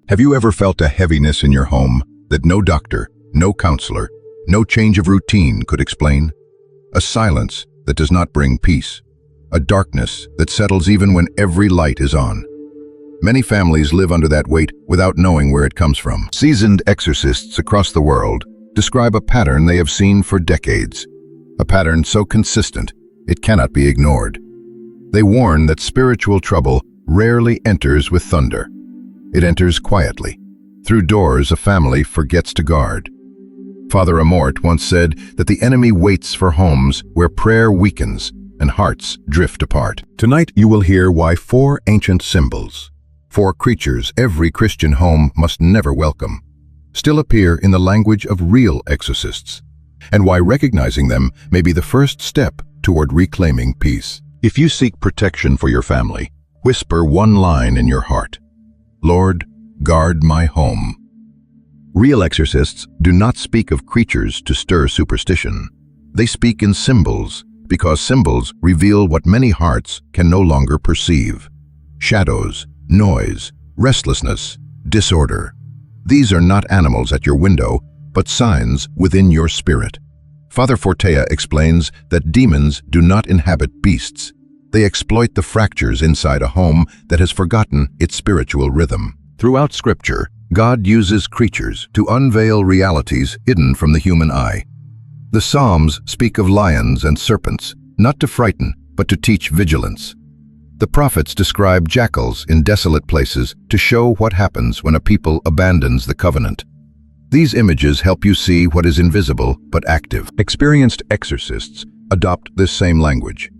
Have you ever felt a heaviness in your home that no doctor, no counselor, no change of routine could explain? A silence that does not bring peace. A darkness that settles even when every light is on. Many families live under that weight without knowing where it comes from. Seasoned exorcists across the world describe a pattern they have seen for decades. A pattern so consistent, it cannot be ignored. They warn that spiritual trouble rarely enters with thunder. It enters quietly, through doors a family forgets to guard. Father Amorth once said that the enemy waits for homes where prayer weakens and hearts drift apart. Tonight you will hear why 4 ancient symbols, 4 creatures every Christian home must never welcome, still appear in the language of real exorcists, and why recognizing them may be the first step toward reclaiming peace. If you seek protection for your family, whisper one line in your heart: Lord, guard my home. Real exorcists do not speak of creatures to stir superstition. They speak in symbols, because symbols reveal what many hearts can no longer perceive. Shadows, noise, restlessness, disorder. These are not animals at your window, but signs within your spirit. Father Fortea explains that demons do not inhabit beasts. They exploit the fractures inside a home that has forgotten its spiritual rhythm. Throughout Scripture, God uses creatures to unveil realities hidden from the human eye. The Psalms speak of lions and serpents, not to frighten, but to teach vigilance. The prophets describe jackals in desolate places to show what happens when a people abandons the covenant. These images help you see what is invisible but active. Experienced exorcists adopt this same language.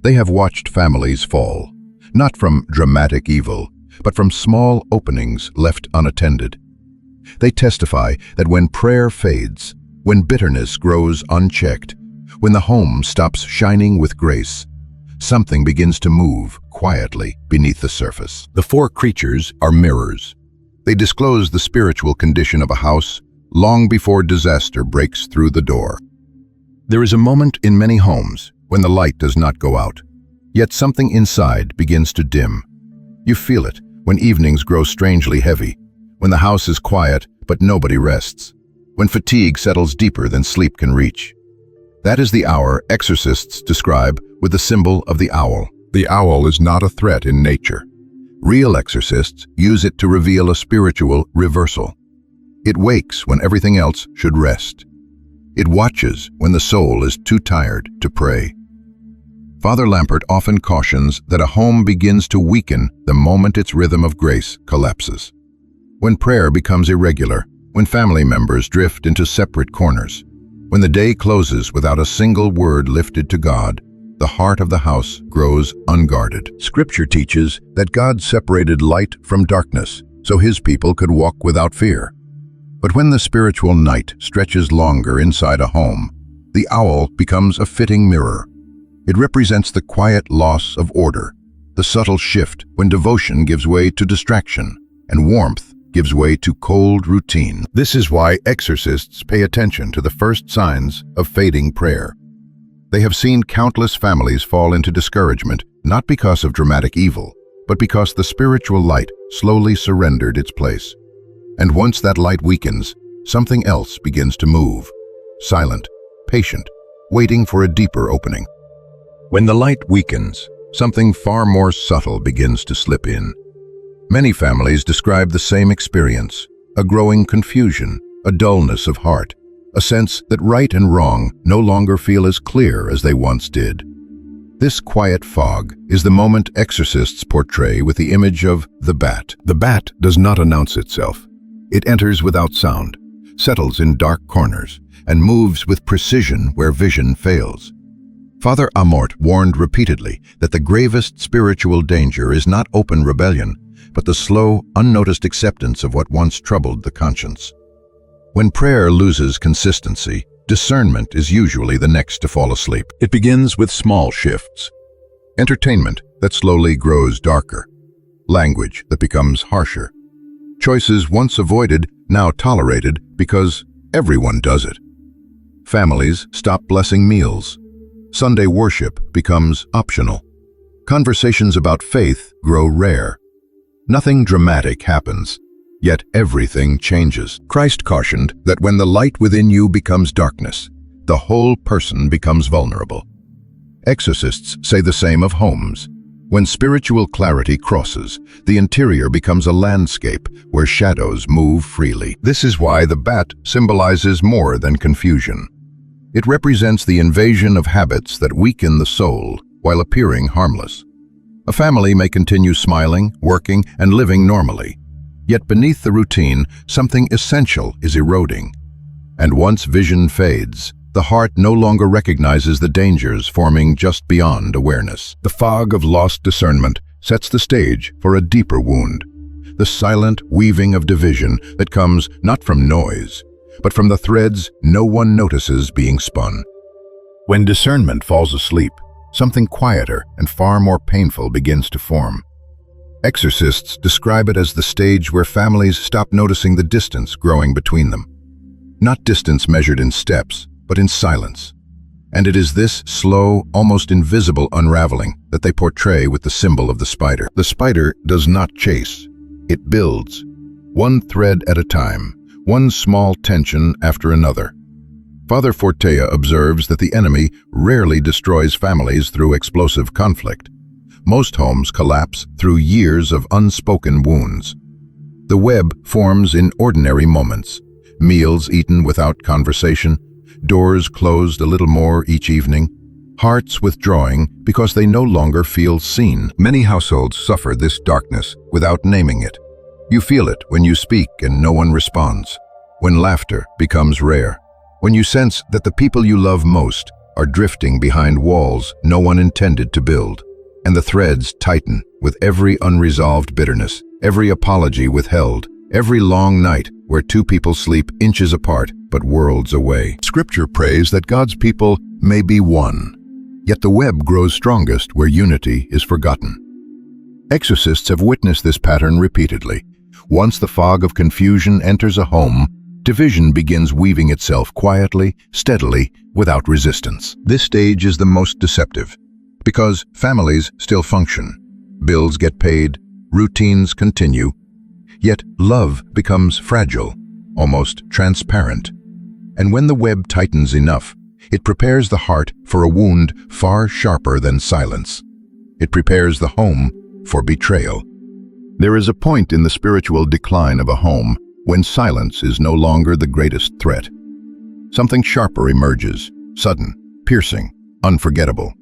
They have watched families fall, not from dramatic evil, but from small openings left unattended. They testify that when prayer fades, when bitterness grows unchecked, when the home stops shining with grace, something begins to move quietly beneath the surface. The 4 creatures are mirrors. They disclose the spiritual condition of a house long before disaster breaks through the door. There is a moment in many homes when the light does not go out, yet something inside begins to dim. You feel it when evenings grow strangely heavy, when the house is quiet but nobody rests, when fatigue settles deeper than sleep can reach. That is the hour exorcists describe with the symbol of the owl. The owl is not a threat in nature. Real exorcists use it to reveal a spiritual reversal. It wakes when everything else should rest. It watches when the soul is too tired to pray. Father Lampert often cautions that a home begins to weaken the moment its rhythm of grace collapses. When prayer becomes irregular, when family members drift into separate corners, when the day closes without a single word lifted to God, the heart of the house grows unguarded. Scripture teaches that God separated light from darkness so His people could walk without fear. But when the spiritual night stretches longer inside a home, the owl becomes a fitting mirror. It represents the quiet loss of order, the subtle shift when devotion gives way to distraction and warmth gives way to cold routine. This is why exorcists pay attention to the first signs of fading prayer. They have seen countless families fall into discouragement, not because of dramatic evil, but because the spiritual light slowly surrendered its place. And once that light weakens, something else begins to move, silent, patient, waiting for a deeper opening. When the light weakens, something far more subtle begins to slip in. Many families describe the same experience, a growing confusion, a dullness of heart, a sense that right and wrong no longer feel as clear as they once did. This quiet fog is the moment exorcists portray with the image of the bat. The bat does not announce itself. It enters without sound, settles in dark corners, and moves with precision where vision fails. Father Amorth warned repeatedly that the gravest spiritual danger is not open rebellion, but the slow, unnoticed acceptance of what once troubled the conscience. When prayer loses consistency, discernment is usually the next to fall asleep. It begins with small shifts. Entertainment that slowly grows darker. Language that becomes harsher. Choices once avoided, now tolerated because everyone does it. Families stop blessing meals. Sunday worship becomes optional. Conversations about faith grow rare. Nothing dramatic happens, Yet everything changes. Christ cautioned that when the light within you becomes darkness, the whole person becomes vulnerable. Exorcists say the same of homes. When spiritual clarity crosses, the interior becomes a landscape where shadows move freely. This is why the bat symbolizes more than confusion. It represents the invasion of habits that weaken the soul while appearing harmless. A family may continue smiling, working, and living normally. Yet beneath the routine, something essential is eroding. And once vision fades, the heart no longer recognizes the dangers forming just beyond awareness. The fog of lost discernment sets the stage for a deeper wound, the silent weaving of division that comes not from noise, but from the threads no one notices being spun. When discernment falls asleep, something quieter and far more painful begins to form. Exorcists describe it as the stage where families stop noticing the distance growing between them. Not distance measured in steps, but in silence. And it is this slow, almost invisible unraveling that they portray with the symbol of the spider. The spider does not chase, it builds, one thread at a time, one small tension after another. Father Fortea observes that the enemy rarely destroys families through explosive conflict. Most homes collapse through years of unspoken wounds. The web forms in ordinary moments, meals eaten without conversation, doors closed a little more each evening, hearts withdrawing because they no longer feel seen. Many households suffer this darkness without naming it. You feel it when you speak and no one responds, when laughter becomes rare, when you sense that the people you love most are drifting behind walls no one intended to build, and the threads tighten with every unresolved bitterness, every apology withheld, every long night where two people sleep inches apart but worlds away. Scripture prays that God's people may be one, yet the web grows strongest where unity is forgotten. Exorcists have witnessed this pattern repeatedly. Once the fog of confusion enters a home, division begins weaving itself quietly, steadily, without resistance. This stage is the most deceptive, because families still function, bills get paid, routines continue, yet love becomes fragile, almost transparent. And when the web tightens enough, it prepares the heart for a wound far sharper than silence. It prepares the home for betrayal. There is a point in the spiritual decline of a home when silence is no longer the greatest threat. Something sharper emerges, sudden, piercing, unforgettable.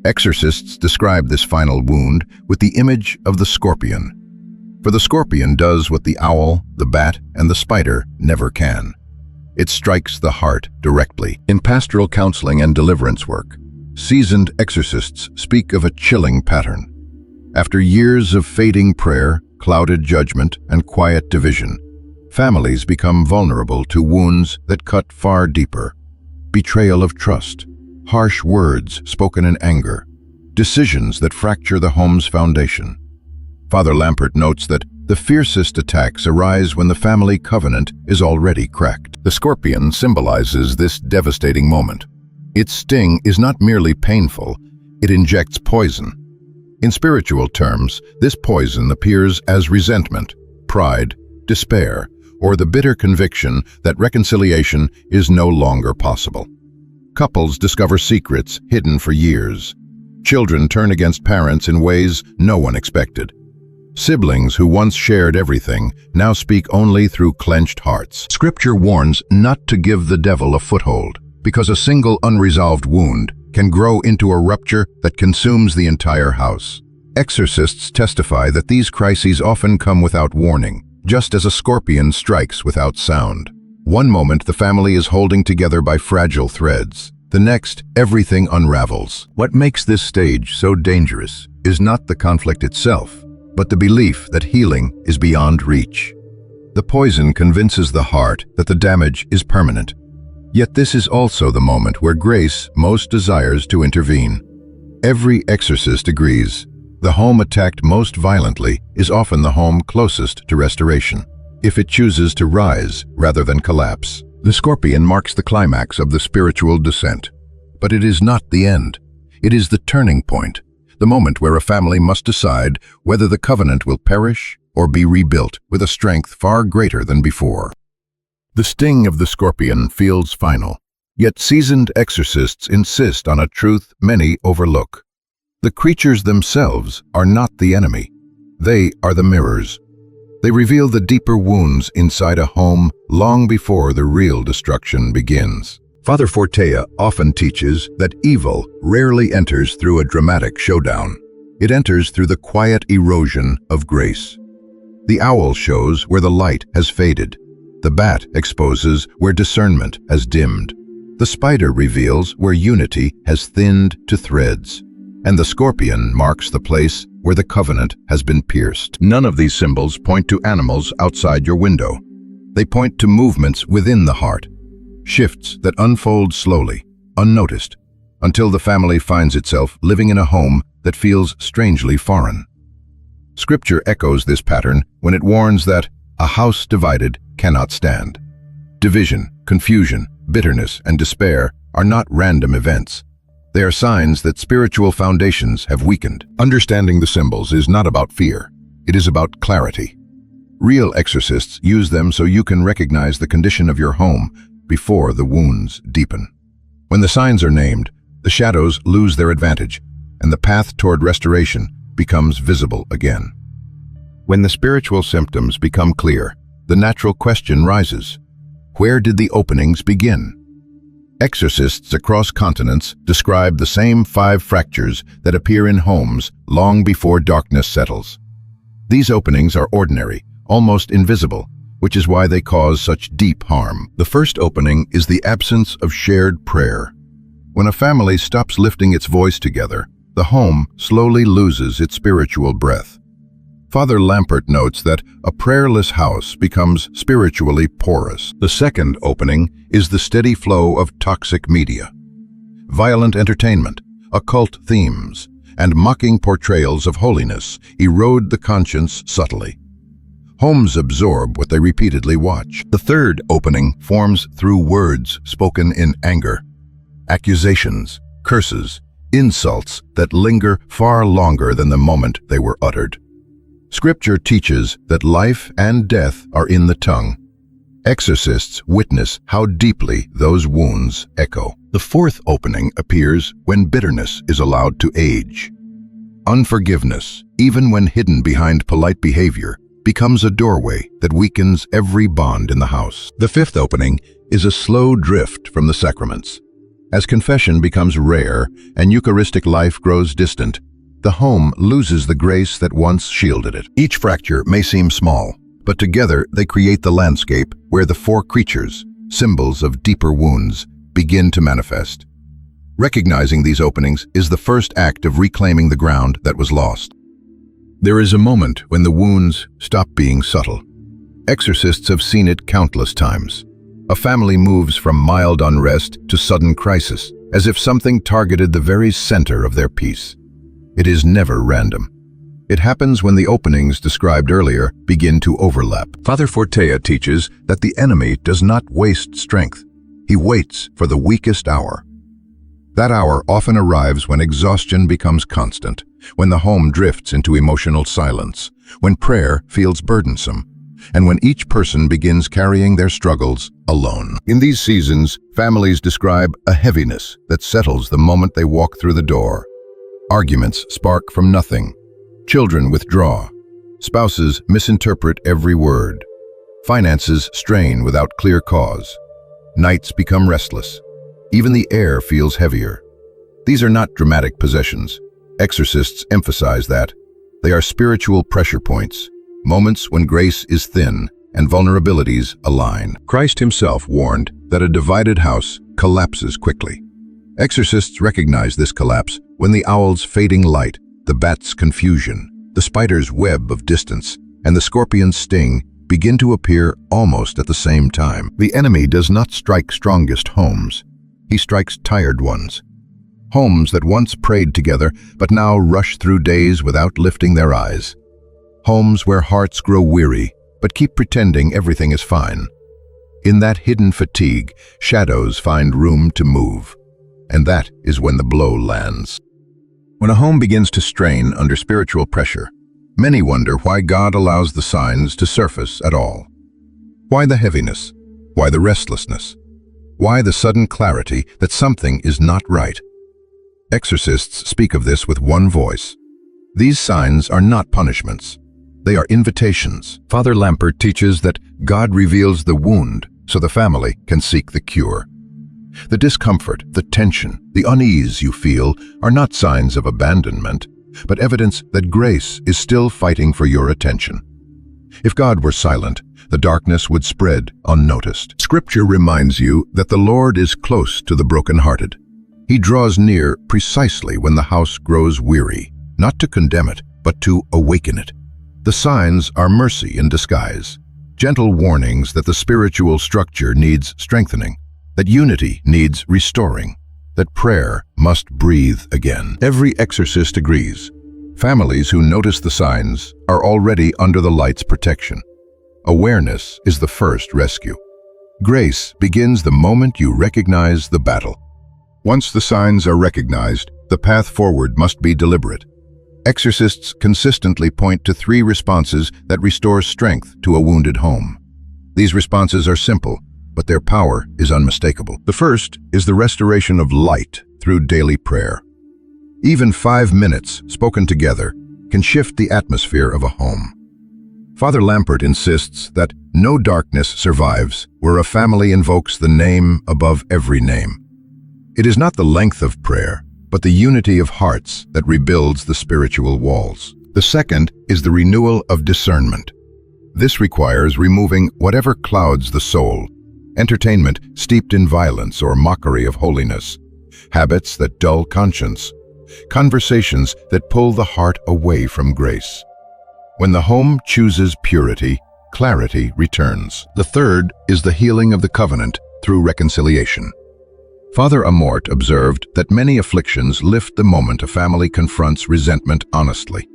Exorcists describe this final wound with the image of the scorpion. For the scorpion does what the owl, the bat, and the spider never can. It strikes the heart directly. In pastoral counseling and deliverance work, seasoned exorcists speak of a chilling pattern. After years of fading prayer, clouded judgment, and quiet division, families become vulnerable to wounds that cut far deeper. Betrayal of trust, harsh words spoken in anger, decisions that fracture the home's foundation. Father Lampert notes that the fiercest attacks arise when the family covenant is already cracked. The scorpion symbolizes this devastating moment. Its sting is not merely painful, it injects poison. In spiritual terms, this poison appears as resentment, pride, despair, or the bitter conviction that reconciliation is no longer possible. Couples discover secrets hidden for years. Children turn against parents in ways no one expected. Siblings who once shared everything now speak only through clenched hearts. Scripture warns not to give the devil a foothold, because a single unresolved wound can grow into a rupture that consumes the entire house. Exorcists testify that these crises often come without warning, just as a scorpion strikes without sound. One moment the family is holding together by fragile threads. The next, everything unravels. What makes this stage so dangerous is not the conflict itself, but the belief that healing is beyond reach. The poison convinces the heart that the damage is permanent. Yet this is also the moment where grace most desires to intervene. Every exorcist agrees, the home attacked most violently is often the home closest to restoration, if it chooses to rise rather than collapse. The scorpion marks the climax of the spiritual descent. But it is not the end. It is the turning point, the moment where a family must decide whether the covenant will perish or be rebuilt with a strength far greater than before. The sting of the scorpion feels final, yet seasoned exorcists insist on a truth many overlook. The creatures themselves are not the enemy. They are the mirrors. They reveal the deeper wounds inside a home long before the real destruction begins. Father Fortea often teaches that evil rarely enters through a dramatic showdown. It enters through the quiet erosion of grace. The owl shows where the light has faded. The bat exposes where discernment has dimmed. The spider reveals where unity has thinned to threads. And the scorpion marks the place where the covenant has been pierced. None of these symbols point to animals outside your window. They point to movements within the heart, shifts that unfold slowly, unnoticed, until the family finds itself living in a home that feels strangely foreign. Scripture echoes this pattern when it warns that a house divided cannot stand. Division, confusion, bitterness, and despair are not random events. They are signs that spiritual foundations have weakened. Understanding the symbols is not about fear. It is about clarity. Real exorcists use them so you can recognize the condition of your home before the wounds deepen. When the signs are named, the shadows lose their advantage, and the path toward restoration becomes visible again. When the spiritual symptoms become clear, the natural question rises: where did the openings begin? Exorcists across continents describe the same 5 fractures that appear in homes long before darkness settles. These openings are ordinary, almost invisible, which is why they cause such deep harm. The first opening is the absence of shared prayer. When a family stops lifting its voice together, the home slowly loses its spiritual breath. Father Lampert notes that a prayerless house becomes spiritually porous. The second opening is the steady flow of toxic media. Violent entertainment, occult themes, and mocking portrayals of holiness erode the conscience subtly. Homes absorb what they repeatedly watch. The third opening forms through words spoken in anger, accusations, curses, insults that linger far longer than the moment they were uttered. Scripture teaches that life and death are in the tongue. Exorcists witness how deeply those wounds echo. The fourth opening appears when bitterness is allowed to age. Unforgiveness, even when hidden behind polite behavior, becomes a doorway that weakens every bond in the house. The fifth opening is a slow drift from the sacraments. As confession becomes rare and Eucharistic life grows distant, the home loses the grace that once shielded it. Each fracture may seem small, but together they create the landscape where the 4 creatures, symbols of deeper wounds, begin to manifest. Recognizing these openings is the first act of reclaiming the ground that was lost. There is a moment when the wounds stop being subtle. Exorcists have seen it countless times. A family moves from mild unrest to sudden crisis, as if something targeted the very center of their peace. It is never random. It happens when the openings described earlier begin to overlap. Father Fortea teaches that the enemy does not waste strength. He waits for the weakest hour. That hour often arrives when exhaustion becomes constant, when the home drifts into emotional silence, when prayer feels burdensome, and when each person begins carrying their struggles alone. In these seasons, families describe a heaviness that settles the moment they walk through the door. Arguments spark from nothing. Children withdraw. Spouses misinterpret every word. Finances strain without clear cause. Nights become restless. Even the air feels heavier. These are not dramatic possessions. Exorcists emphasize that. They are spiritual pressure points, moments when grace is thin and vulnerabilities align. Christ himself warned that a divided house collapses quickly. Exorcists recognize this collapse when the owl's fading light, the bat's confusion, the spider's web of distance, and the scorpion's sting begin to appear almost at the same time. The enemy does not strike strongest homes. He strikes tired ones. Homes that once prayed together but now rush through days without lifting their eyes. Homes where hearts grow weary but keep pretending everything is fine. In that hidden fatigue, shadows find room to move. And that is when the blow lands. When a home begins to strain under spiritual pressure, Many wonder why God allows the signs to surface at all. Why the heaviness? Why the restlessness? Why the sudden clarity that something is not right? Exorcists speak of this with one voice. These signs are not punishments. They are invitations. Father Lampert teaches that God reveals the wound so the family can seek the cure. The discomfort, the tension, the unease you feel are not signs of abandonment, but evidence that grace is still fighting for your attention. If God were silent, the darkness would spread unnoticed. Scripture reminds you that the Lord is close to the brokenhearted. He draws near precisely when the house grows weary, not to condemn it, but to awaken it. The signs are mercy in disguise, gentle warnings that the spiritual structure needs strengthening, that unity needs restoring, that prayer must breathe again. Every exorcist agrees. Families who notice the signs are already under the light's protection. Awareness is the first rescue. Grace begins the moment you recognize the battle. Once the signs are recognized, the path forward must be deliberate. Exorcists consistently point to 3 responses that restore strength to a wounded home. These responses are simple, but their power is unmistakable. The first is the restoration of light through daily prayer. Even 5 minutes spoken together can shift the atmosphere of a home. Father Lampert insists that no darkness survives where a family invokes the name above every name. It is not the length of prayer, but the unity of hearts that rebuilds the spiritual walls. The second is the renewal of discernment. This requires removing whatever clouds the soul, entertainment steeped in violence or mockery of holiness, habits that dull conscience, conversations that pull the heart away from grace. When the home chooses purity, clarity returns. The third is the healing of the covenant through reconciliation. Father Amorth observed that many afflictions lift the moment a family confronts resentment honestly.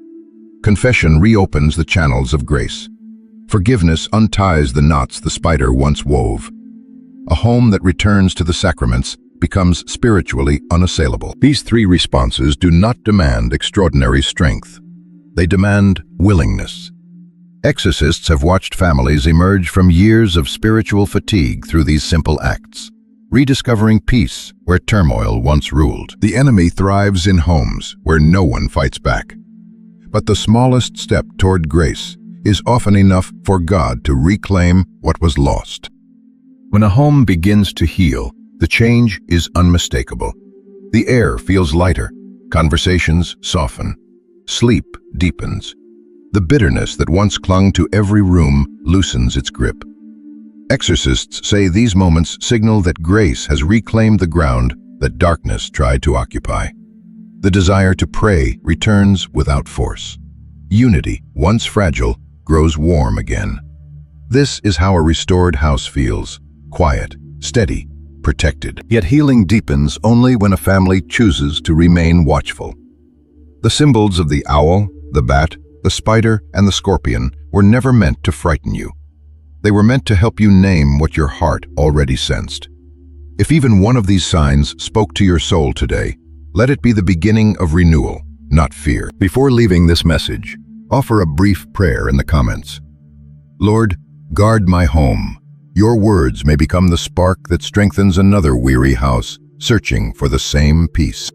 Confession reopens the channels of grace. Forgiveness unties the knots the spider once wove. A home that returns to the sacraments becomes spiritually unassailable. These 3 responses do not demand extraordinary strength. They demand willingness. Exorcists have watched families emerge from years of spiritual fatigue through these simple acts, rediscovering peace where turmoil once ruled. The enemy thrives in homes where no one fights back. But the smallest step toward grace is often enough for God to reclaim what was lost. When a home begins to heal, the change is unmistakable. The air feels lighter, conversations soften, sleep deepens. The bitterness that once clung to every room loosens its grip. Exorcists say these moments signal that grace has reclaimed the ground that darkness tried to occupy. The desire to pray returns without force. Unity, once fragile, grows warm again. This is how a restored house feels: quiet, steady, protected. Yet healing deepens only when a family chooses to remain watchful. The symbols of the owl, the bat, the spider, and the scorpion were never meant to frighten you. They were meant to help you name what your heart already sensed. If even one of these signs spoke to your soul today, let it be the beginning of renewal, not fear. Before leaving this message, offer a brief prayer in the comments. Lord, guard my home. Your words may become the spark that strengthens another weary house, searching for the same peace.